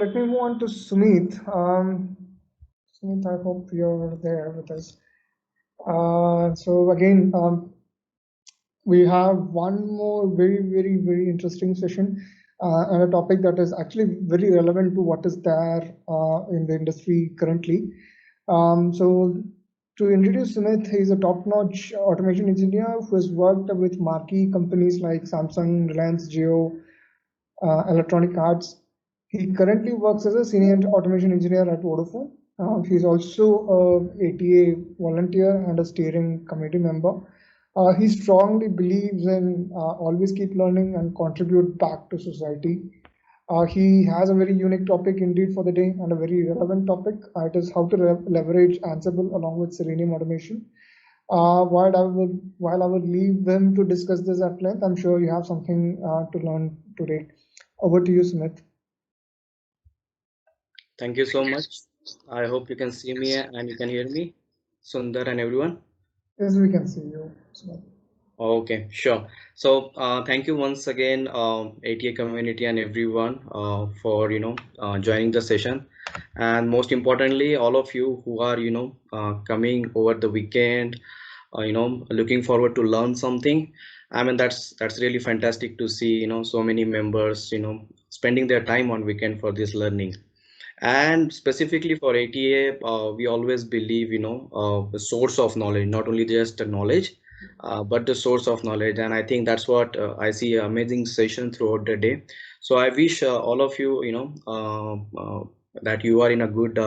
let me move on to Sumit. Sumit, I hope you're there with us. So again, we have one more very interesting session and a topic that is actually very relevant to what is there in the industry currently. So to introduce Sumit, he's a top-notch automation engineer who has worked with marquee companies like Samsung, Reliance Jio, Electronic Arts. He currently works as a senior automation engineer at Vodafone. He's also a ATA volunteer and a steering committee member. He strongly believes in always keep learning and contribute back to society. He has a very unique topic indeed for the day and a very relevant topic. It is how to leverage Ansible along with Selenium automation. While I will leave them to discuss this at length, I'm sure you have something to learn today. Over to you, Sumit. Thank you so much. I hope you can see me and you can hear me, Sundar and everyone. Yes, we can see you, Sumit. Okay, sure. So thank you once again, ATA community and everyone for joining the session, and most importantly, all of you who are coming over the weekend, looking forward to learn something. I mean that's really fantastic to see so many members spending their time on weekend for this learning. And specifically for ATA, we always believe the source of knowledge, not only just the knowledge, but the source of knowledge. And I think that's what I see amazing session throughout the day. So I wish all of you that you are in a good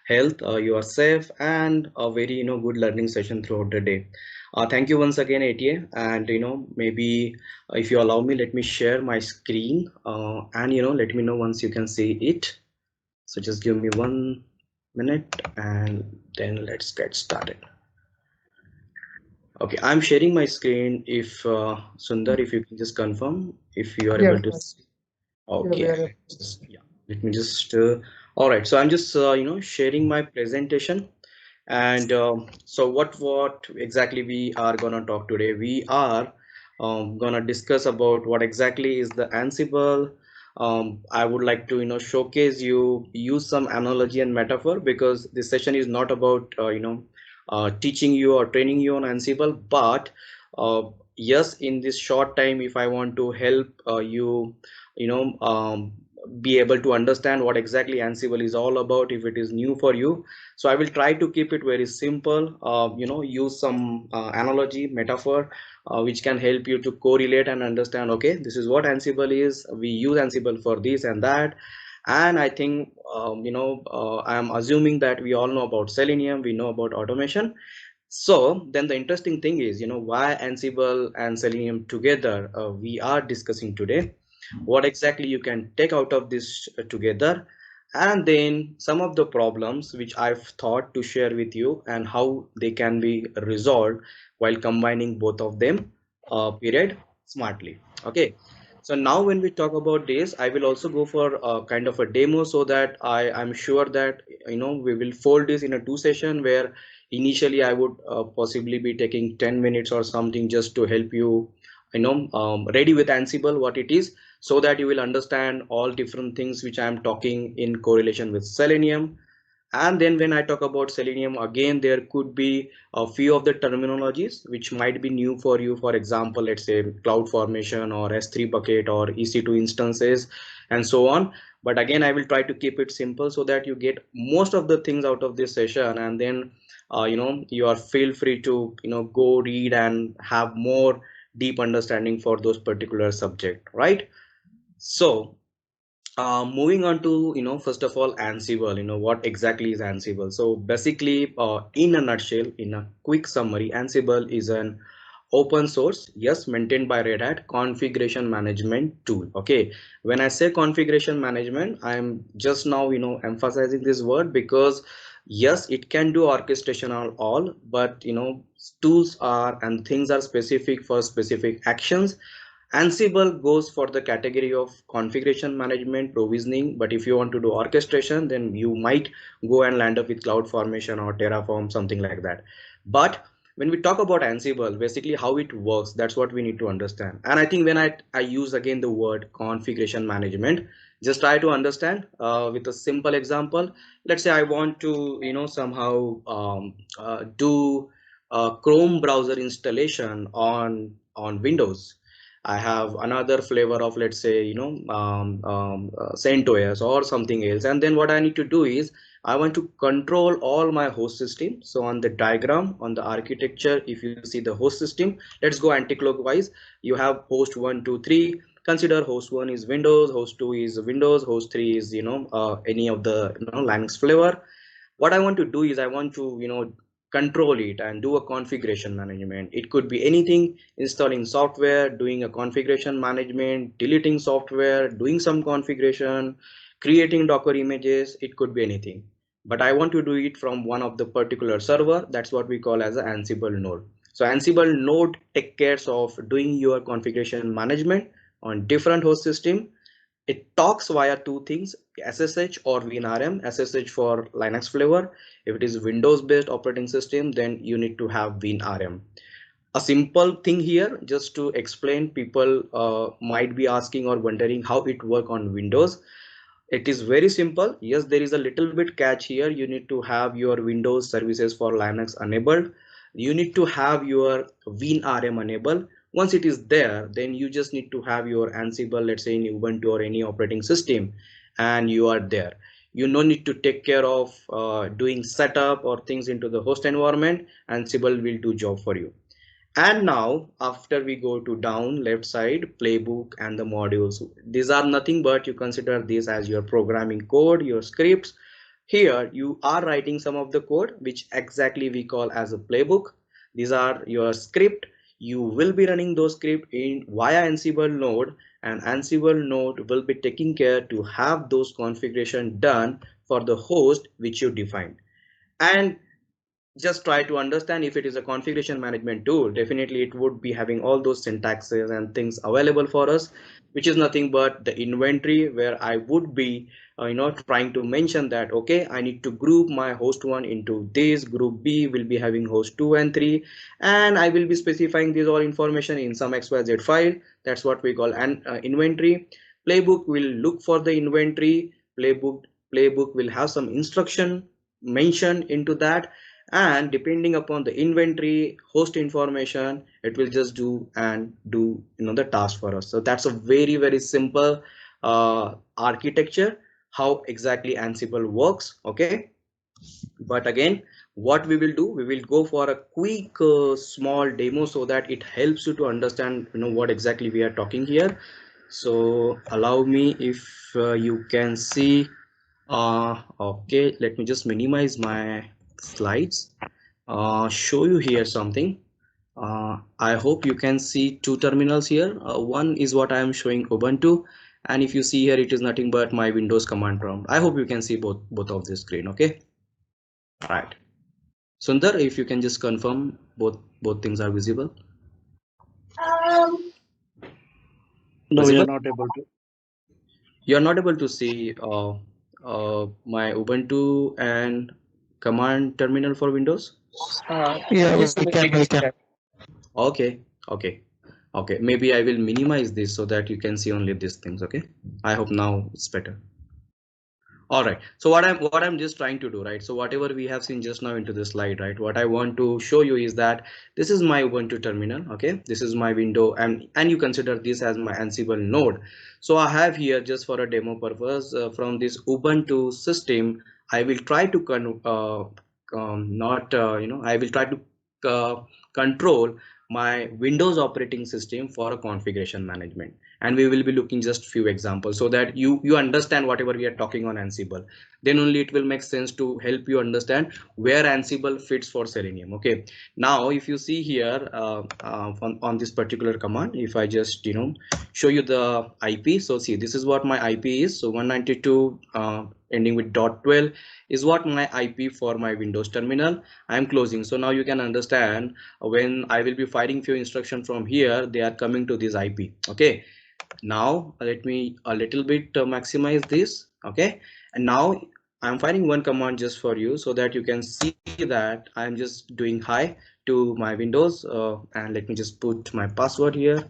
health, you are safe, and a very good learning session throughout the day. Thank you once again, ATA. And maybe if you allow me, let me share my screen and let me know once you can see it. So just give me 1 minute and then let's get started. Okay, I'm sharing my screen. If Sundar, if you can just confirm if you are able to see. Okay, yeah, let me just all right, so I'm just sharing my presentation. And so what exactly we are gonna talk today? We are gonna discuss about what exactly is the Ansible. I would like to showcase you, use some analogy and metaphor, because this session is not about teaching you or training you on Ansible, but yes, in this short time, if I want to help you be able to understand what exactly Ansible is all about, if it is new for you. So I will try to keep it very simple, use some analogy, metaphor, which can help you to correlate and understand, okay, this is what Ansible is. We use Ansible for this and that. And I think, I'm assuming that we all know about Selenium, we know about automation. So then the interesting thing is, why Ansible and Selenium together, we are discussing today. What exactly you can take out of this together, and then some of the problems which I've thought to share with you and how they can be resolved while combining both of them period smartly. Okay, so now when we talk about this, I will also go for a kind of a demo, so that I'm sure that we will fold this in a two session, where initially I would possibly be taking 10 minutes or something just to help you ready with Ansible, what it is, so that you will understand all different things which I am talking in correlation with Selenium. And then when I talk about Selenium, again, there could be a few of the terminologies which might be new for you. For example, let's say cloud formation or S3 bucket or EC2 instances and so on. But again, I will try to keep it simple so that you get most of the things out of this session. And then, you are feel free to, go read and have more deep understanding for those particular subject, right? So moving on to first of all, Ansible. What exactly is Ansible? So basically, in a nutshell, in a quick summary, Ansible is an open source, yes, maintained by Red Hat, configuration management tool. Okay, when I say configuration management, I'm just now emphasizing this word because yes, it can do orchestration or all, but tools are and things are specific for specific actions. Ansible goes for the category of configuration management, provisioning, but if you want to do orchestration, then you might go and land up with CloudFormation or Terraform, something like that. But when we talk about Ansible, basically how it works, that's what we need to understand. And I think when I use again the word configuration management, Just try to understand with a simple example. Let's say I want to, somehow do Chrome browser installation on Windows. I have another flavor of, let's say, CentOS or something else, and then what I need to do is I want to control all my host system. So on the diagram, on the architecture, if you see the host system, let's go anti-clockwise. You have host 1, 2, 3. Consider host 1 is Windows, host 2 is Windows, host 3 is any of the Linux flavor. What I want to do is I want to control it and do a configuration management. It could be anything: installing software, doing a configuration management, deleting software, doing some configuration, creating Docker images. It could be anything, but I want to do it from one of the particular server. That's what we call as an Ansible node. So Ansible node take care of doing your configuration management on different host system. It talks via two things: SSH or WinRM. SSH for Linux flavor. If it is Windows based operating system, then you need to have WinRM. A simple thing here, just to explain, people might be asking or wondering how it work on Windows. It is very simple. Yes, there is a little bit catch here. You need to have your Windows services for Linux enabled. You need to have your WinRM enabled. Once it is there, then you just need to have your Ansible, let's say in Ubuntu or any operating system, and you are there. You no need to take care of doing setup or things into the host environment. Ansible will do job for you. And now after we go to down left side, playbook and the modules, these are nothing but, you consider this as your programming code, your scripts. Here you are writing some of the code which exactly we call as a playbook. These are your script. You will be running those script in via Ansible node, and Ansible node will be taking care to have those configuration done for the host which you defined. And just try to understand, if it is a configuration management tool, definitely it would be having all those syntaxes and things available for us, which is nothing but the inventory, where I would be trying to mention that, okay, I need to group my host 1 into this, group B will be having host 2 and 3, and I will be specifying this all information in some xyz file. That's what we call an inventory. Playbook will look for the inventory. Playbook will have some instruction mentioned into that, and depending upon the inventory host information, it will just do the task for us. So that's a very, very simple architecture, how exactly Ansible works. Okay, but again, what we will do, we will go for a quick small demo so that it helps you to understand what exactly we are talking here. So allow me, if you can see, okay, let me just minimize my slides, show you here something. I hope you can see two terminals here. One is what I am showing, Ubuntu, and if you see here, it is nothing but my Windows command prompt. I hope you can see both of the screen. Okay, right. Sundar, if you can just confirm both things are visible. No, you're not able to. You're not able to see my Ubuntu and command terminal for Windows. Yeah, we can. Okay, okay, okay. Maybe I will minimize this so that you can see only these things. Okay, I hope now it's better. All right, so what I'm just trying to do, right? So whatever we have seen just now into the slide, right, what I want to show you is that this is my Ubuntu terminal. Okay, this is my window, and you consider this as my Ansible node. So I have here, just for a demo purpose, from this Ubuntu system, I will try to not I will try to control my Windows operating system for a configuration management, and we will be looking just few examples so that you understand whatever we are talking on Ansible. Then only it will make sense to help you understand where Ansible fits for Selenium. Okay, now if you see here on this particular command, if I just show you the IP, so see, this is what my IP is. So 192 ending with .12 is what my IP for my Windows terminal. I am closing. So now you can understand, when I will be firing few instructions from here, they are coming to this IP. Okay, now let me a little bit maximize this. Okay, and now I'm firing one command just for you so that you can see that I'm just doing hi to my Windows, and let me just put my password here.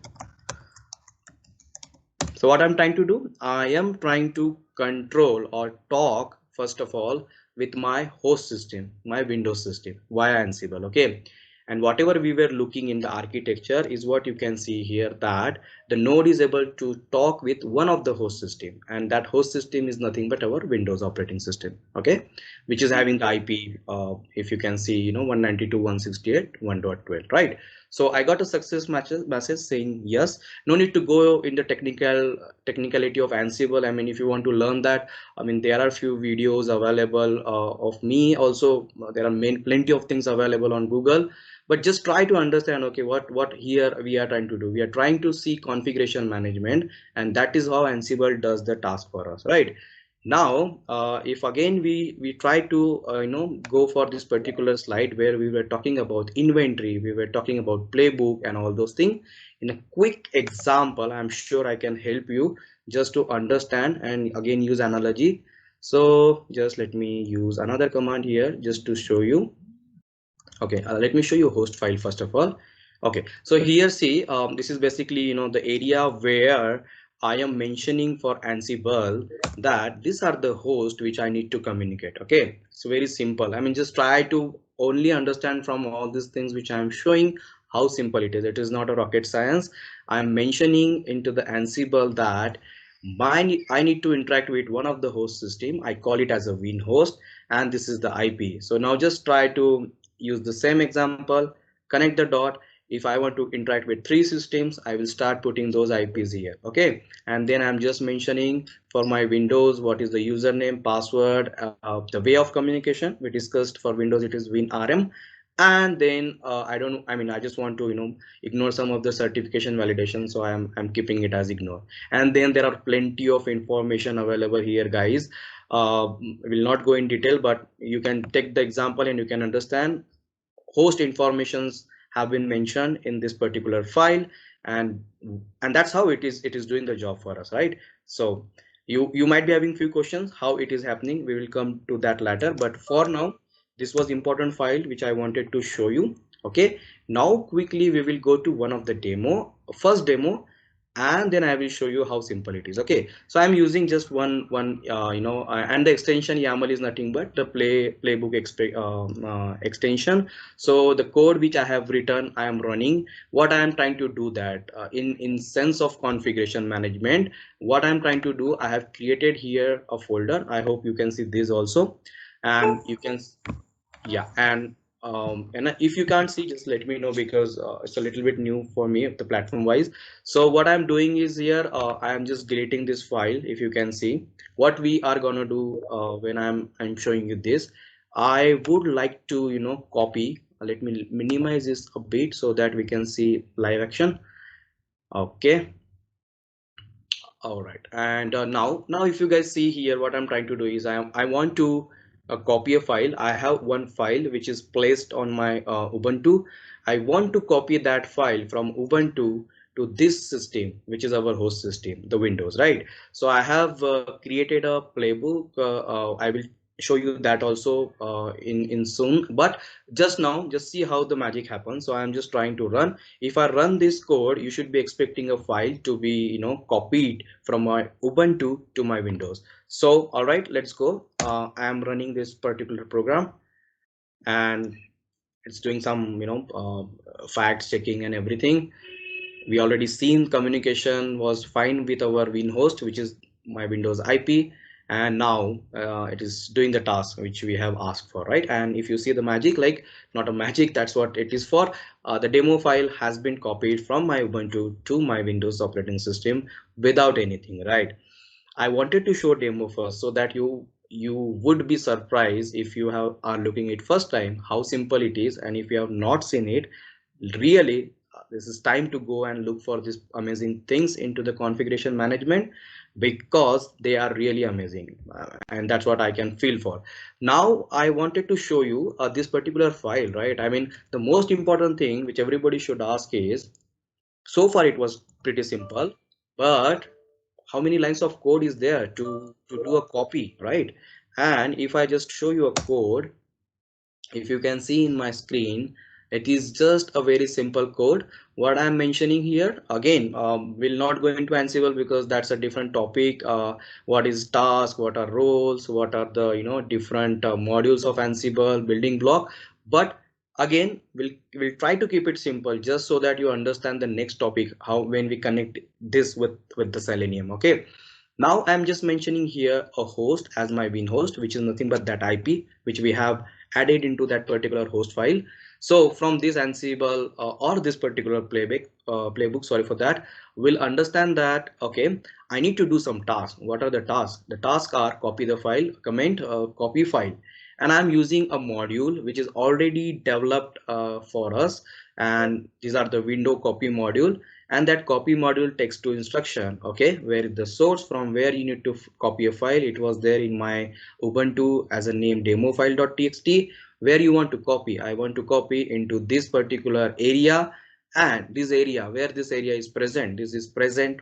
So what I'm trying to do, I am trying to control or talk first of all with my host system, my Windows system via Ansible. Okay, and whatever we were looking in the architecture is what you can see here, that the node is able to talk with one of the host system, and that host system is nothing but our Windows operating system. Okay, which is having the IP, if you can see, 192.168.1.12, right? So I got a success message saying yes. No need to go in the technicality of Ansible. I mean, if you want to learn that, I mean, there are few videos available of me also. There are plenty of things available on Google, but just try to understand, okay, what here we are trying to do. We are trying to see configuration management, and that is how Ansible does the task for us, right? Now if again we try to go for this particular slide where we were talking about inventory, we were talking about playbook and all those things. In a quick example, I'm sure I can help you just to understand and again use analogy. So just let me use another command here just to show you. Okay, let me show you host file first of all. Okay, so here see, this is basically the area where I am mentioning for Ansible that these are the host which I need to communicate. Okay, it's very simple. I mean, just try to only understand from all these things which I am showing how simple it is. It is not a rocket science. I am mentioning into the Ansible that I need to interact with one of the host system. I call it as a win host, and this is the IP. So now just try to use the same example, connect the dot. If I want to interact with three systems, I will start putting those IPs here. Okay, and then I'm just mentioning for my Windows what is the username, password, the way of communication we discussed. For Windows it is WinRM. And then I just want to ignore some of the certification validation, so I'm keeping it as ignore. And then there are plenty of information available here, guys. Will not go in detail, but you can take the example and you can understand. Host informations have been mentioned in this particular file, and that's how it is doing the job for us, right? So you might be having few questions how it is happening. We will come to that later, but for now this was important file which I wanted to show you. Okay, now quickly we will go to one of the first demo, and then I will show you how simple it is. Okay, so I'm using just one and the extension YAML is nothing but the playbook extension. So the code which I have written, I am running. What I am trying to do that in sense of configuration management, what I'm trying to do, I have created here a folder. I hope you can see this also, and you can, yeah. And if you can't see, just let me know, because it's a little bit new for me the platform wise. So what I'm doing is here, I am just deleting this file. If you can see what we are gonna do when I'm showing you this, I would like to copy. Let me minimize this a bit so that we can see live action. Okay, all right. And now if you guys see here, what I'm trying to do is I want to copy a file. I have one file which is placed on my Ubuntu. I want to copy that file from Ubuntu to this system, which is our host system, the Windows, right? So I have created a playbook. I will show you that also in soon, but just now just see how the magic happens. So I'm just trying to run. If I run this code, you should be expecting a file to be copied from my Ubuntu to my Windows. So all right, let's go. I am running this particular program, and it's doing some fact checking and everything. We already seen communication was fine with our win host, which is my Windows IP, and now it is doing the task which we have asked for, right? And if you see the magic, like, not a magic, that's what it is for. The demo file has been copied from my Ubuntu to my Windows operating system without anything, right? I wanted to show demo first so that you would be surprised if you are looking it first time how simple it is. And if you have not seen it, really this is time to go and look for these amazing things into the configuration management, because they are really amazing, and that's what I can feel for. Now I wanted to show you this particular file, right? I mean, the most important thing which everybody should ask is, so far it was pretty simple, but how many lines of code is there to do a copy, right? And if I just show you a code, if you can see in my screen, It is just a very simple code. What I'm mentioning here again, will not go into Ansible because that's a different topic. What is task, what are roles, what are the different modules of Ansible building block. But again, we'll try to keep it simple just so that you understand the next topic, how when we connect this with the Selenium. Okay, now I'm just mentioning here a host as my bin host, which is nothing but that IP which we have added into that particular host file. So from this Ansible or this particular playbook, sorry for that, we'll understand that okay, I need to do some tasks. What are the tasks? The tasks are copy the file, comment, copy file, and I'm using a module which is already developed for us, and these are the window copy module, and that copy module takes two instruction. Okay, where is the source from where you need to copy a file? It was there in my Ubuntu as a name demo file.txt. Where you want to copy? I want to copy into this particular area, and this area where this area is present, this is present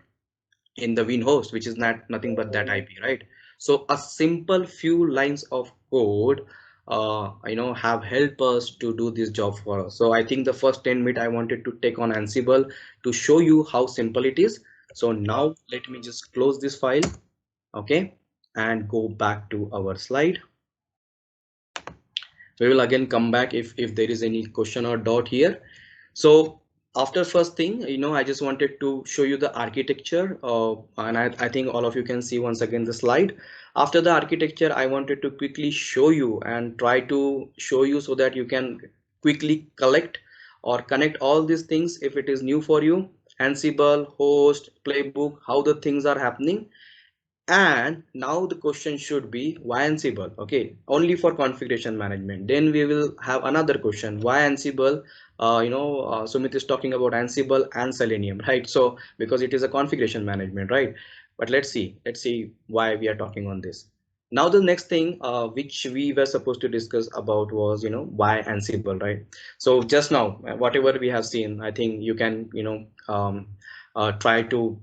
in the win host, which is nothing but that IP, right? So a simple few lines of code have helped us to do this job for us. So I think the first 10 minutes I wanted to take on Ansible to show you how simple it is. So now let me just close this file, okay, and go back to our slide. We will again come back if there is any question or doubt here. So after first thing, I just wanted to show you the architecture, and I think all of you can see once again the slide. After the architecture, I wanted to quickly show you and try to show you so that you can quickly collect or connect all these things if it is new for you. Ansible, host, playbook, how the things are happening. And now the question should be why Ansible? Okay, only for configuration management. Then we will have another question, why Ansible? Sumit is talking about Ansible and Selenium, right? So because it is a configuration management, right? But let's see why we are talking on this. Now the next thing which we were supposed to discuss about was why Ansible, right? So just now whatever we have seen, I think you can try to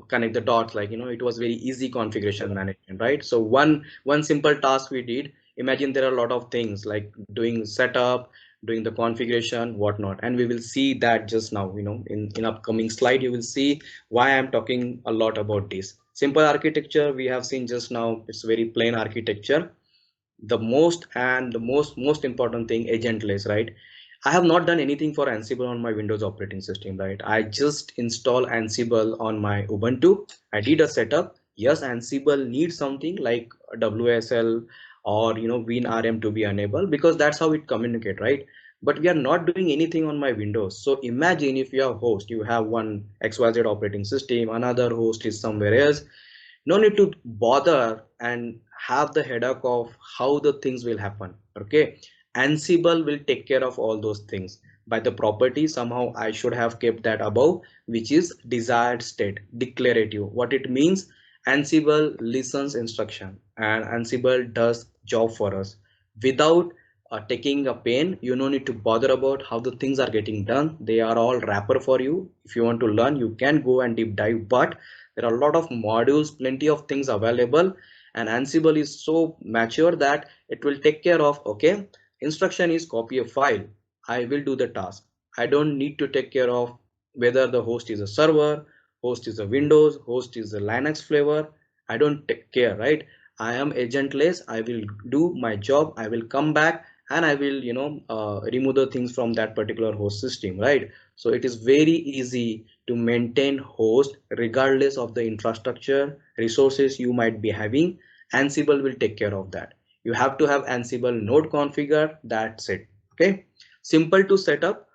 connect the dots, like it was very easy configuration management, right? So one simple task we did. Imagine there are a lot of things like doing setup, doing the configuration, whatnot, and we will see that just now. In upcoming slide you will see why I'm talking a lot about this simple architecture we have seen just now. It's very plain architecture. The most important thing, agentless, right? I have not done anything for Ansible on my Windows operating system, right? I just install Ansible on my Ubuntu. I did a setup. Yes, Ansible needs something like WSL or WinRM to be enabled, because that's how it communicate, right? But we are not doing anything on my Windows. So imagine if you have host, you have one XYZ operating system, another host is somewhere else. No need to bother and have the headache of how the things will happen. Okay, Ansible will take care of all those things. By the property, somehow I should have kept that above, which is desired state declarative. What it means, Ansible listens instruction and Ansible does job for us without taking a pain. You no need to bother about how the things are getting done. They are all wrapper for you. If you want to learn, you can go and deep dive, but there are a lot of modules, plenty of things available, and Ansible is so mature that it will take care of, okay, instruction is copy a file. I will do the task. I don't need to take care of whether the host is a server, host is a Windows, host is a Linux flavor. I don't take care, right? I am agentless. I will do my job. I will come back and I will, remove the things from that particular host system, right? So it is very easy to maintain host regardless of the infrastructure resources you might be having. Ansible will take care of that. You have to have Ansible node configured. That's it. Okay, simple to set up.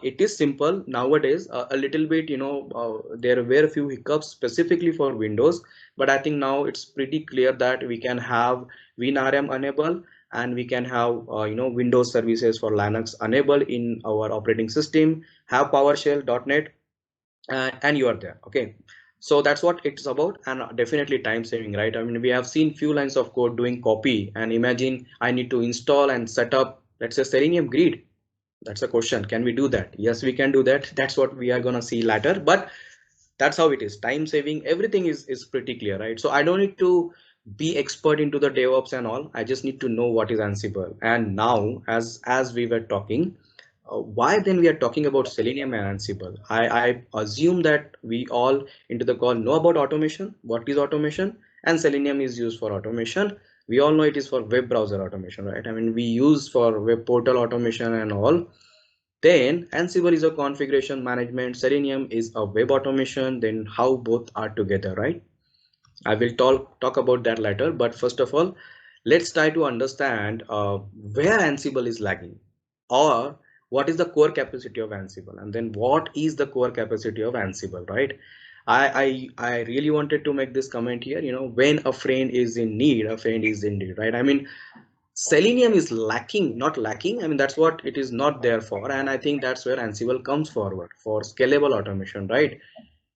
It is simple nowadays. A little bit, there were a few hiccups specifically for Windows, but I think now it's pretty clear that we can have WinRM enable, and we can have Windows services for Linux enable in our operating system. Have PowerShell.NET, and you are there. Okay, so that's what it's about, and definitely time saving, right? I mean, we have seen few lines of code doing copy, and imagine I need to install and set up, let's say, Selenium grid. That's a question, can we do that? Yes, we can do that. That's what we are gonna see later, but that's how it is. Time saving, everything is pretty clear, right? So I don't need to be expert into the DevOps and all. I just need to know what is Ansible. And now as we were talking, why then we are talking about Selenium and Ansible? I assume that we all into the call know about automation, what is automation, and Selenium is used for automation. We all know it is for web browser automation, right? I mean, we use for web portal automation and all. Then Ansible is a configuration management, Selenium is a web automation. Then how both are together, right? I will talk about that later, but first of all, let's try to understand where Ansible is lagging, or what is the core capacity of Ansible, and then what is the core capacity of Ansible, right? I really wanted to make this comment here. You know, when a friend is in need, a friend is in need, right? I mean, Selenium is lacking, not lacking. I mean, that's what it is not there for, and I think that's where Ansible comes forward for scalable automation, right?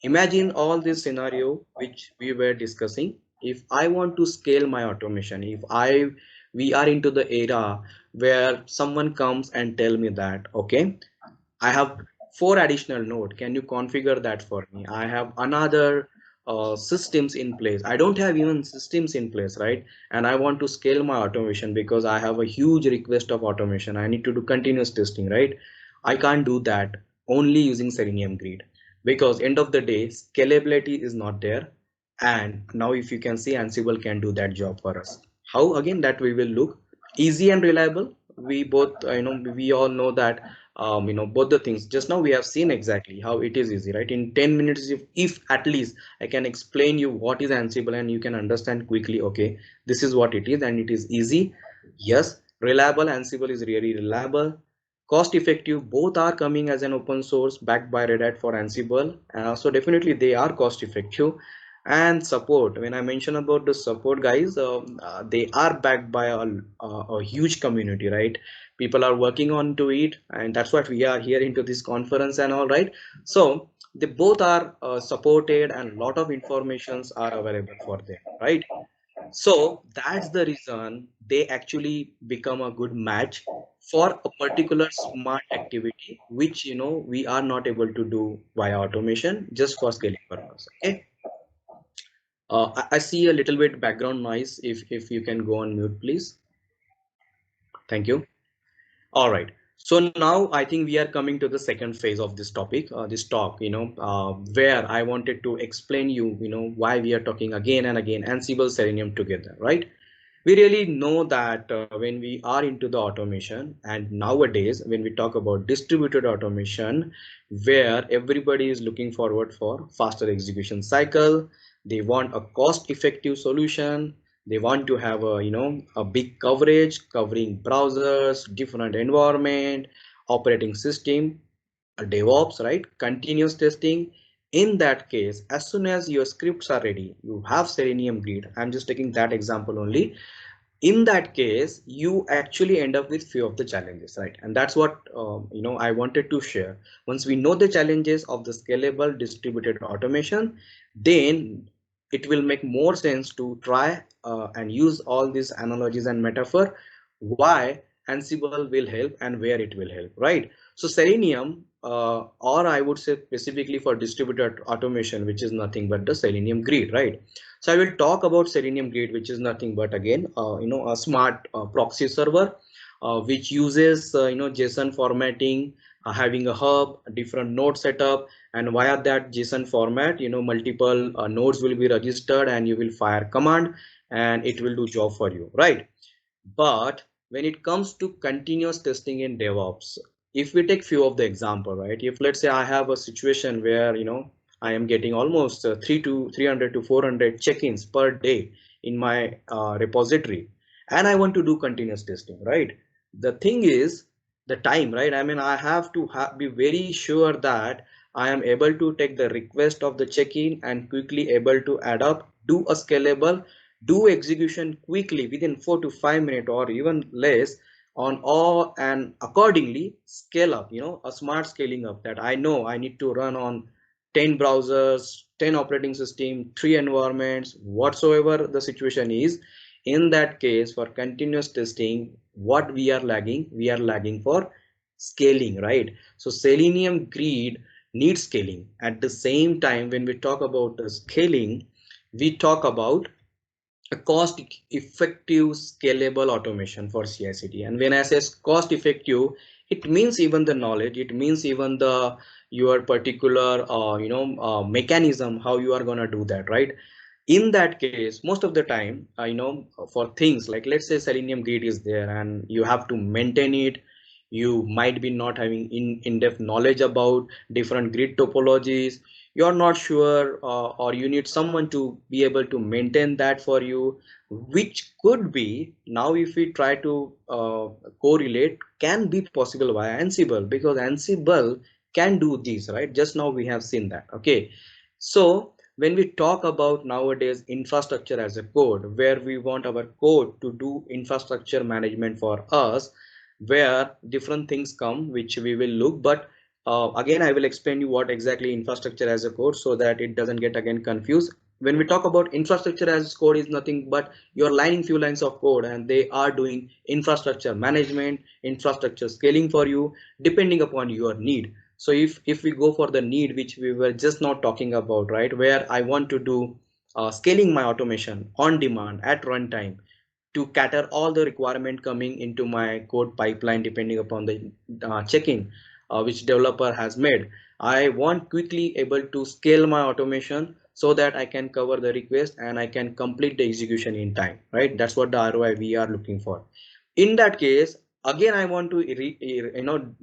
Imagine all this scenario which we were discussing. If I want to scale my automation, if I we are into the era where someone comes and tell me that, okay, I have four additional node. Can you configure that for me? I have another systems in place. I don't have even systems in place, right? And I want to scale my automation because I have a huge request of automation. I need to do continuous testing, right? I can't do that only using Selenium Grid because end of the day, scalability is not there. And now if you can see, Ansible can do that job for us. How again that we will look easy and reliable. We both, we all know that both the things just now we have seen exactly how it is easy, right? In 10 minutes, if at least I can explain you what is Ansible and you can understand quickly, okay, this is what it is and it is easy. Yes, reliable. Ansible is really reliable, cost effective. Both are coming as an open source backed by Red Hat for Ansible, so definitely they are cost effective. And support, when I mention about the support guys, they are backed by a huge community, right? People are working on to it, and that's what we are here into this conference and all, right? So they both are supported and lot of informations are available for them, right? So that's the reason they actually become a good match for a particular smart activity which we are not able to do via automation just for scaling purpose. Okay. I see a little bit background noise. If you can go on mute, please. Thank you. All right. So now I think we are coming to the second phase of this topic, this talk, where I wanted to explain why we are talking again and again Ansible Selenium together, right? We really know that when we are into the automation, and nowadays when we talk about distributed automation, where everybody is looking forward for faster execution cycle, they want a cost effective solution, they want to have a big coverage covering browsers, different environment, operating system, DevOps, right? Continuous testing. In that case, as soon as your scripts are ready, you have Selenium Grid. I'm just taking that example only. In that case, you actually end up with few of the challenges, right? And that's what I wanted to share. Once we know the challenges of the scalable distributed automation, then it will make more sense to try and use all these analogies and metaphor, why Ansible will help and where it will help, right? So Selenium, or I would say specifically for distributed automation, which is nothing but the Selenium Grid, right? So I will talk about Selenium Grid, which is nothing but again, a smart proxy server, which uses JSON formatting, having a hub, a different node setup, and via that JSON format, multiple nodes will be registered, and you will fire command, and it will do job for you, right? But when it comes to continuous testing in DevOps, if we take few of the example, right? If let's say I have a situation where I am getting almost 300 to 400 check-ins per day in my repository, and I want to do continuous testing, right? The thing is the time, right? I mean, I have to be very sure that I am able to take the request of the check-in and quickly able to add up, do a scalable, do execution quickly within 4 to 5 minutes or even less on all, and accordingly scale up, a smart scaling up, that I know I need to run on 10 browsers, 10 operating system, 3 environments, whatsoever the situation is. In that case, for continuous testing, what we are lagging for scaling, right? So Selenium Grid needs scaling. At the same time, when we talk about the scaling, we talk about a cost effective scalable automation for CI/CD. And when I say cost effective, it means even the knowledge, it means even the your particular mechanism how you are going to do that, right? In that case, most of the time, for things like, let's say Selenium grid is there and you have to maintain it, you might be not having in-depth knowledge about different grid topologies, you're not sure, or you need someone to be able to maintain that for you, which could be now, if we try to correlate, can be possible via Ansible, because Ansible can do this, right? Just now we have seen that. Okay, so when we talk about nowadays infrastructure as a code, where we want our code to do infrastructure management for us, where different things come which we will look, but again I will explain you what exactly infrastructure as a code, so that it doesn't get again confused. When we talk about infrastructure as code, is nothing but you're lining few lines of code and they are doing infrastructure management, infrastructure scaling for you, depending upon your need. So if we go for the need which we were just not talking about, right, where I want to do scaling my automation on demand at runtime, to cater all the requirement coming into my code pipeline depending upon the checking which developer has made. I want quickly able to scale my automation so that I can cover the request and I can complete the execution in time, right? That's what the ROI we are looking for. In that case, again I want to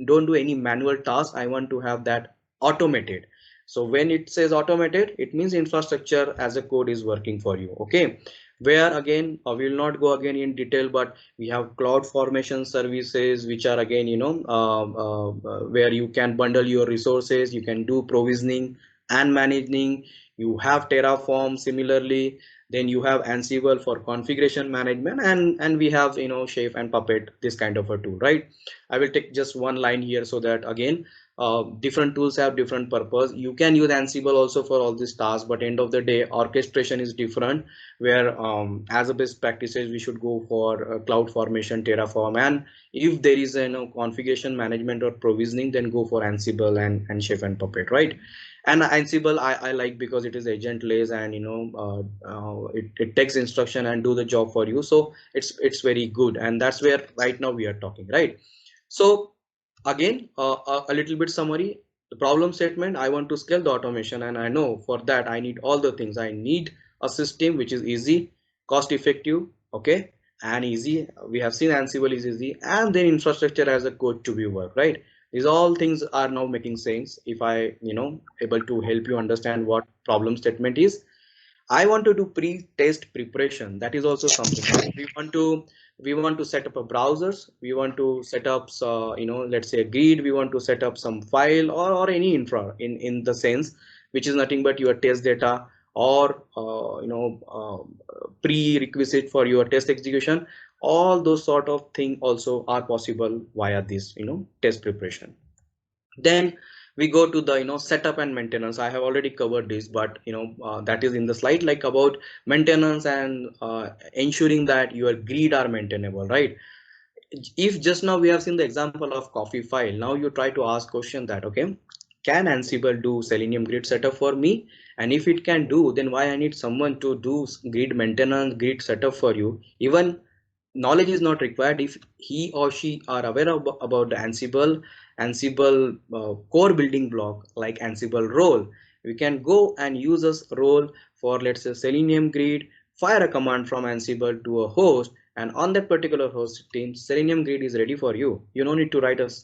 don't do any manual task, I want to have that automated. So when it says automated, it means infrastructure as a code is working for you. Okay, where again we will not go again in detail, but we have cloud formation services which are again where you can bundle your resources, you can do provisioning and managing. You have Terraform similarly, then you have Ansible for configuration management, and we have Chef and Puppet, this kind of a tool, right? I will take just one line here, so that again different tools have different purpose. You can use Ansible also for all these tasks, but end of the day orchestration is different, where as a best practices we should go for cloud formation, Terraform, and if there is a configuration management or provisioning, then go for Ansible and Chef and Puppet, right? And Ansible I like because it is agentless, and it takes instruction and do the job for you, so it's very good, and that's where right now we are talking, right? So again a little bit summary. The problem statement, I want to scale the automation, and I know for that I need all the things. I need a system which is easy, cost effective, okay, and easy. We have seen Ansible is easy, and then infrastructure as a code to be work, right? These all things are now making sense if I able to help you understand what problem statement is. I want to do pre-test preparation. That is also something, right? We want to set up a browsers. We want to set up, let's say a grid. We want to set up some file, or any infra in the sense, which is nothing but your test data, or prerequisite for your test execution. All those sort of thing also are possible via this test preparation. Then we go to the setup and maintenance. I have already covered this, but that is in the slide, like about maintenance and ensuring that your grid are maintainable, right? If just now we have seen the example of coffee file, now you try to ask question that, okay, can Ansible do Selenium grid setup for me? And if it can do, then why I need someone to do grid maintenance, grid setup for you? Even knowledge is not required if he or she are aware about the Ansible core building block, like Ansible role. We can go and use this role for, let's say, Selenium grid, fire a command from Ansible to a host, and on that particular host team, Selenium grid is ready for you. You don't need to write us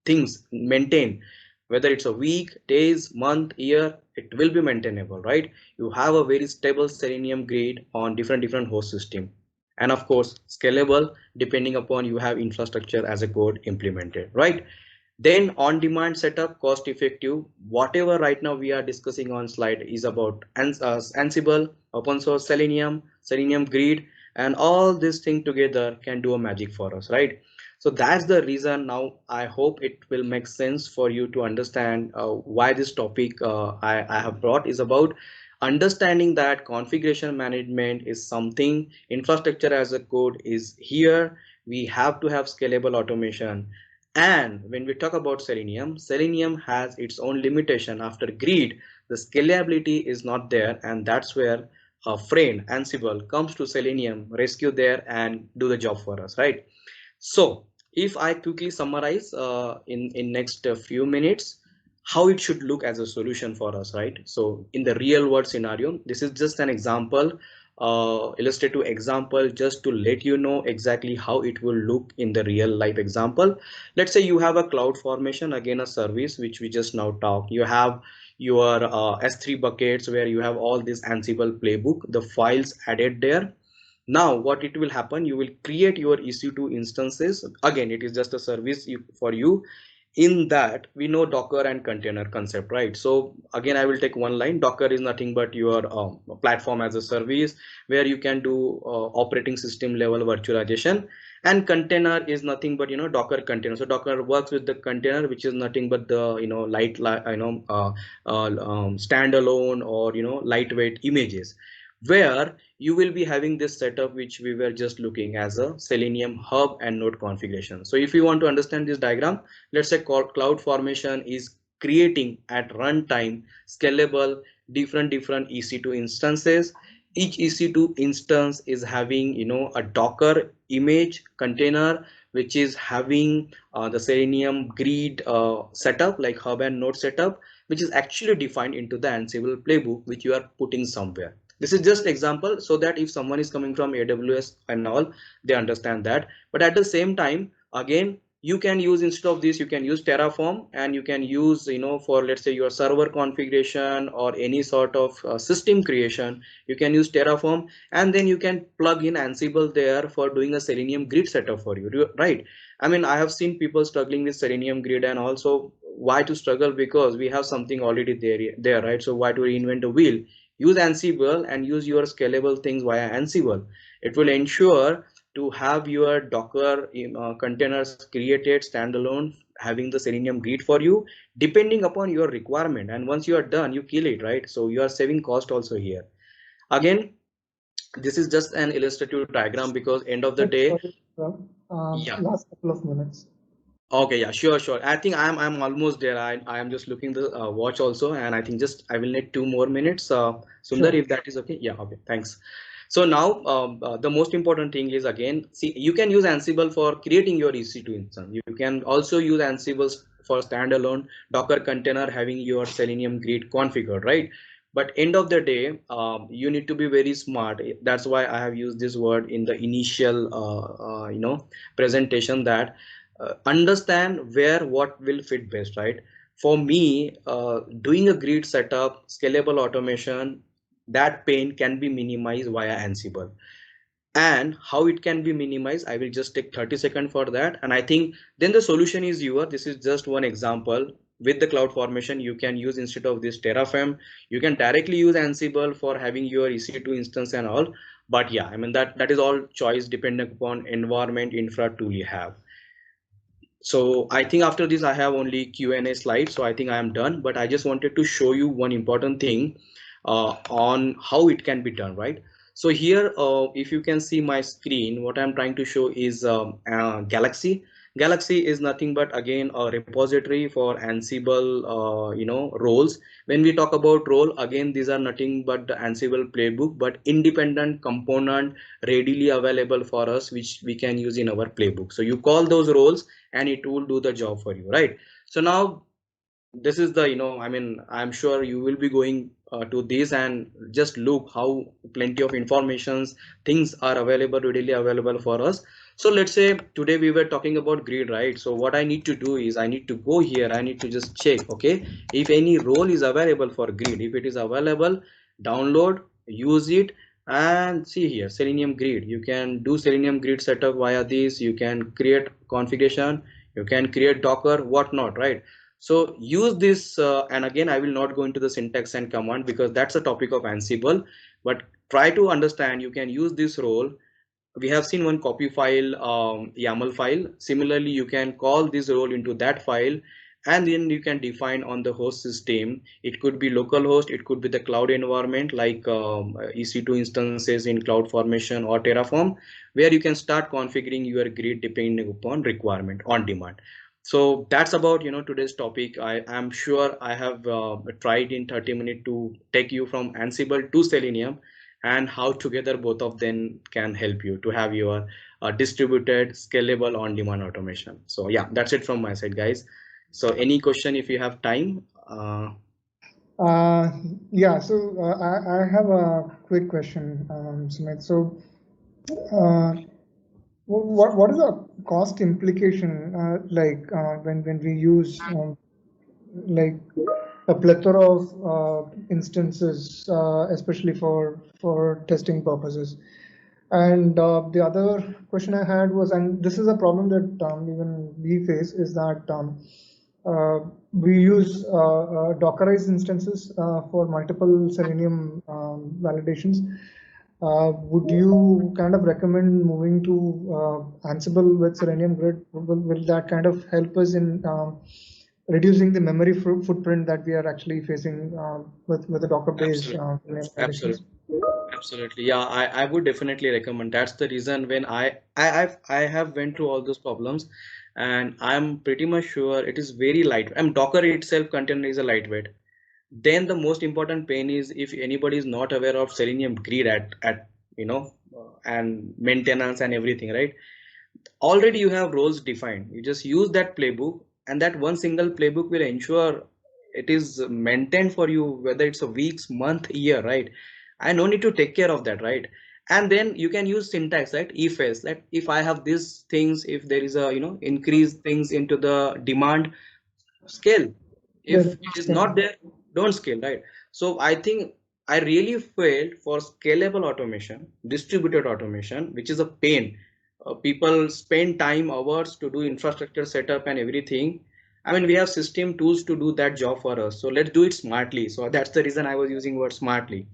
things maintain, whether it's a week, days, month, year, it will be maintainable, right? You have a very stable Selenium grid on different host system, and of course scalable depending upon you have infrastructure as a code implemented, right? Then on demand setup, cost effective. Whatever right now we are discussing on slide is about Ansible, open source Selenium grid, and all this thing together can do a magic for us, right? So that's the reason. Now I hope it will make sense for you to understand why this topic I have brought is about understanding that configuration management is something, infrastructure as a code is here. We have to have scalable automation. And when we talk about Selenium has its own limitation. After grid, the scalability is not there, and that's where friend Ansible comes to Selenium, rescue there and do the job for us, right? So if I quickly summarize in next few minutes how it should look as a solution for us, right? So in the real world scenario, this is just an example, illustrative example, just to let you know exactly how it will look in the real life example. Let's say you have a cloud formation, again a service which we just now talked. You have your S3 buckets where you have all this Ansible playbook, the files added there. Now what it will happen, you will create your EC2 instances. Again, it is just a service for you. In that we know Docker and container concept, right? So again I will take one line. Docker is nothing but your platform as a service where you can do operating system level virtualization, and container is nothing but Docker container. So Docker works with the container, which is nothing but the standalone or lightweight images, where you will be having this setup which we were just looking as a Selenium hub and node configuration. So if you want to understand this diagram, let's say cloud formation is creating at runtime scalable different EC2 instances. Each EC2 instance is having a Docker image container which is having the Selenium grid setup, like hub and node setup, which is actually defined into the Ansible playbook which you are putting somewhere. This is just example so that if someone is coming from AWS and all, they understand that. But at the same time, again, you can use, instead of this, you can use Terraform, and you can use for, let's say, your server configuration or any sort of system creation, you can use Terraform, and then you can plug in Ansible there for doing a Selenium grid setup for you, right? I mean, I have seen people struggling with Selenium grid, and also why to struggle, because we have something already there, right? So why to reinvent a wheel? Use Ansible and use your scalable things via Ansible. It will ensure to have your Docker containers created standalone, having the Selenium grid for you, depending upon your requirement. And once you are done, you kill it, right? So you are saving cost also here. Again, this is just an illustrative diagram because end of the day, yeah, last couple of minutes. Okay, yeah, sure. I think I'm almost there. I am just looking the watch also, and I think just I will need 2 more minutes. Sundar, if that is okay. Yeah, okay, thanks. So now the most important thing is, again, see, you can use Ansible for creating your EC2 instance. You can also use Ansible for standalone Docker container having your Selenium grid configured, right? But end of the day, you need to be very smart. That's why I have used this word in the initial presentation, that understand where what will fit best, right? For me, doing a grid setup, scalable automation, that pain can be minimized via Ansible. And how it can be minimized, I will just take 30 seconds for that, and I think then the solution is yours. This is just one example. With the cloud formation, you can use, instead of this Terraform, you can directly use Ansible for having your EC2 instance and all. But yeah, I mean, that is all choice depending upon environment, infra tool you have. So I think after this I have only Q&A slide, so I think I am done. But I just wanted to show you one important thing on how it can be done, right? So here, if you can see my screen, what I'm trying to show is Galaxy. Galaxy is nothing but, again, a repository for Ansible roles. When we talk about role, again, these are nothing but the Ansible playbook, but independent component readily available for us, which we can use in our playbook. So you call those roles and it will do the job for you, right? So now this is the, I mean, I'm sure you will be going to this and just look how plenty of informations, things are available, readily available for us. So let's say today we were talking about grid, right? So what I need to do is I need to go here, I need to just check, okay, if any role is available for grid. If it is available, download, use it, and see here Selenium grid. You can do Selenium grid setup via this. You can create configuration, you can create Docker, whatnot, right? So use this, and again, I will not go into the syntax and command because that's a topic of Ansible, but try to understand. You can use this role. We have seen one copy file, YAML file. Similarly, you can call this role into that file, and then you can define on the host system. It could be local host, it could be the cloud environment like EC2 instances in CloudFormation or Terraform, where you can start configuring your grid depending upon requirement on demand. So that's about today's topic. I am sure I have tried in 30 minutes to take you from Ansible to Selenium, and how together both of them can help you to have your distributed, scalable, on-demand automation. So yeah, that's it from my side, guys. So any question if you have time? Yeah, so I have a quick question, Sumit. So, what is the cost implication when we use like a plethora of instances, especially for testing purposes? And the other question I had was, and this is a problem that even we face, is that we use Dockerized instances for multiple Selenium validations. Would you kind of recommend moving to Ansible with Selenium Grid? Will that kind of help us in reducing the memory footprint that we are actually facing with the Docker-based Absolutely. validations? Absolutely. Yeah, I would definitely recommend. That's the reason when I have went through all those problems, and I'm pretty much sure it is very light. Docker itself container is a lightweight. Then the most important pain is if anybody is not aware of Selenium grid at and maintenance and everything, right? Already you have roles defined. You just use that playbook, and that one single playbook will ensure it is maintained for you, whether it's a weeks, month, year, right? I no need to take care of that, right? And then you can use syntax, right? If else, that if I have these things, if there is a increase things into the demand, scale. If it is not there, don't scale, right? So I think I really failed for scalable automation, distributed automation, which is a pain. People spend time, hours to do infrastructure setup and everything. I mean, we have system tools to do that job for us, so let's do it smartly. So that's the reason I was using word smartly.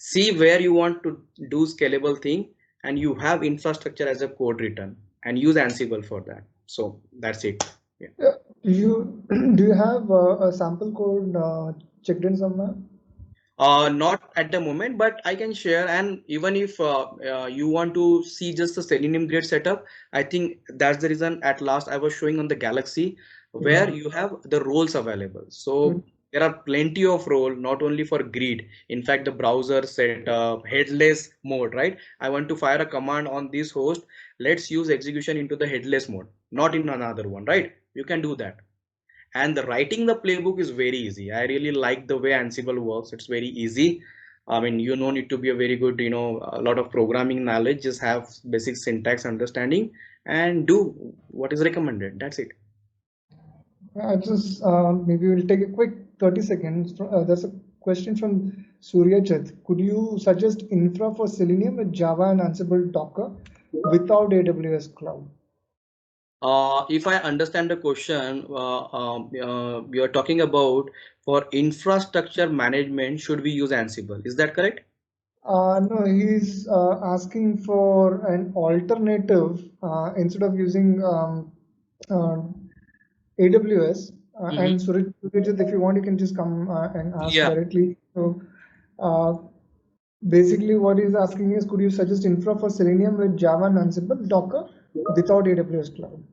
See where you want to do scalable thing, and you have infrastructure as a code written, and use Ansible for that. So that's it. Yeah. Do you have a sample code checked in somewhere? Not at the moment, but I can share. And even if you want to see just the Selenium grid setup, I think that's the reason at last I was showing on the Galaxy where you have the roles available. So there are plenty of role, not only for grid. In fact, the browser setup, headless mode, right? I want to fire a command on this host. Let's use execution into the headless mode, not in another one, right? You can do that. And the writing the playbook is very easy. I really like the way Ansible works. It's very easy. I mean, you don't need to be a very good, a lot of programming knowledge. Just have basic syntax understanding and do what is recommended. That's it. I just maybe we'll take a quick 30 seconds. There's a question from Surya Chit. Could you suggest infra for Selenium with Java and Ansible Docker without AWS Cloud? If I understand the question, we are talking about for infrastructure management, should we use Ansible? Is that correct? No, he's asking for an alternative instead of using AWS. And Surijit, if you want, you can just come and ask directly. So basically what he's asking is, could you suggest infra for Selenium with Java and Ansible Docker without AWS Cloud?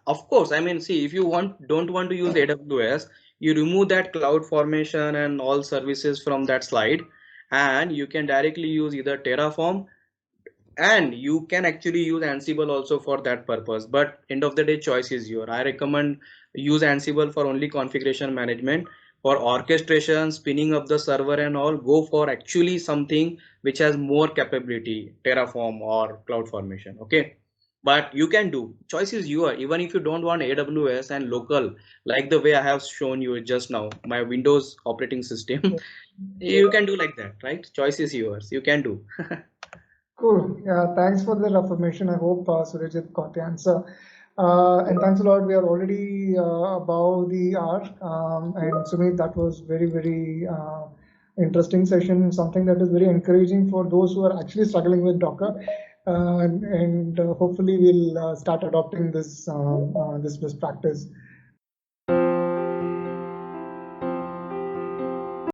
Of course. I mean, see, if you don't want to use AWS, you remove that cloud formation and all services from that slide, and you can directly use either Terraform, and you can actually use Ansible also for that purpose. But end of the day, choice is yours. I recommend use Ansible for only configuration management. For orchestration, spinning up the server and all, go for actually something which has more capability, Terraform or CloudFormation. Okay, but you can do, choice is yours. Even if you don't want AWS and local, like the way I have shown you just now, my Windows operating system, you can do like that, right? Choice is yours. You can do. Cool. Yeah, thanks for the affirmation. I hope Surijit got the answer. And thanks a lot. We are already above the hour. And Sumit, that was very, very interesting session. Something that is very encouraging for those who are actually struggling with Docker. And hopefully we'll start adopting this best practice.